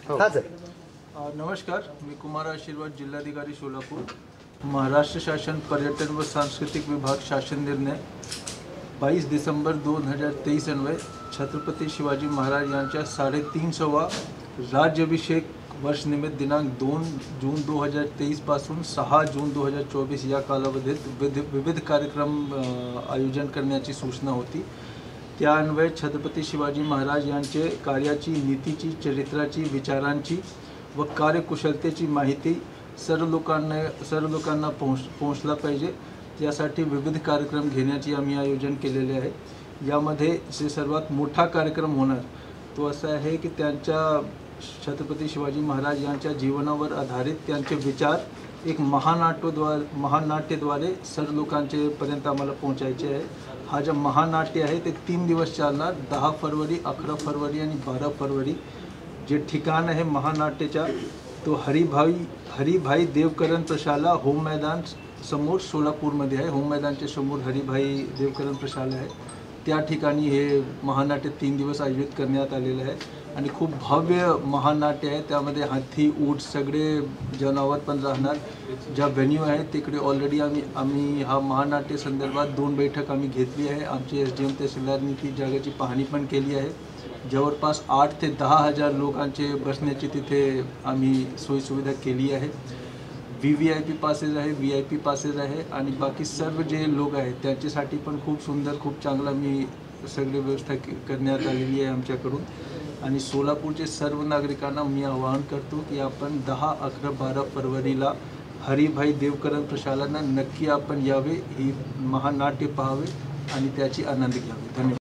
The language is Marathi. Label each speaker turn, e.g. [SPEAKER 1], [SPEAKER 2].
[SPEAKER 1] हां सर.
[SPEAKER 2] नमस्कार, मी कुमार आशीर्वाद, जिल्हाधिकारी सोलापूर. महाराष्ट्र शासन पर्यटन व सांस्कृतिक विभाग शासन निर्णय 22 डिसेंबर 2023 अन्वय छत्रपती शिवाजी महाराज यांच्या 350वा राज्याभिषेक वर्ष निमित्त दिनांक 2 जून 2023 पासून 6 जून 2024 या कालावधीत विविध कार्यक्रम आयोजन करण्याची सूचना होती. त्या अन्वये छत्रपती शिवाजी महाराज यांचे कार्याची, नीतीची, चरित्राची, विचारांची व कार्यकुशलतेची माहिती सर्व लोकांना पोहोचला पाहिजे यासाठी विविध कार्यक्रम घेण्याची आम्ही आयोजन केलेले आहे. यामध्ये जे सर्वात मोठा कार्यक्रम होणार तो असा आहे की त्यांच्या छत्रपती शिवाजी महाराज यांच्या जीवनावर आधारित त्यांचे विचार एक महानाट्यद्वारे सर्व लोकांचे पर्यंत आम्हाला पोहोचायचे आहे. हा जो महानाट्य आहे ते 3 दिवस चालणार. 10 फरवरी, 11 फरवरी आणि 12 फरवरी. जे ठिकाण आहे महानाट्याच्या तो हरिभाई देवकरण प्रशाला होम मैदान समोर सोलापूरमध्ये आहे. होम मैदानच्या समोर हरिभाई देवकरण प्रशाला आहे. त्या ठिकाणी हे महानाट्य 3 दिवस आयोजित करण्यात आलेलं आहे आणि खूप भव्य महानाट्य आहे. त्यामध्ये हाती, ऊंट सगळे जनावर पण राहणार. ज्या व्हेन्यू आहे तिकडे ऑलरेडी आम्ही हा महानाट्य संदर्भात 2 बैठक आम्ही घेतली आहे. आमचे SDM तहसीलदारांनी ती जागेची पाहणी पण केली आहे. जवळपास 8 ते 10 हजार लोकांचे बसण्याची तिथे आम्ही सोयीसुविधा केली आहे. VVIP पासेस आहे, VIP पासेस आहे आणि बाकी सर्व जे लोक आहेत त्यांच्यासाठी पण खूप सुंदर, खूप चांगला मी सगळी व्यवस्था करण्यात आलेली आहे आमच्याकडून. आणि सोलापूरचे सर्व नागरिकांना मी आवाहन करतो की आपण 10, 11, 12 फरवरीला हरिभाई देवकरण प्रशालांना नक्की आपण यावे, ही महानाट्य पाहावे आणि त्याची आनंद घ्यावे. धन्यवाद.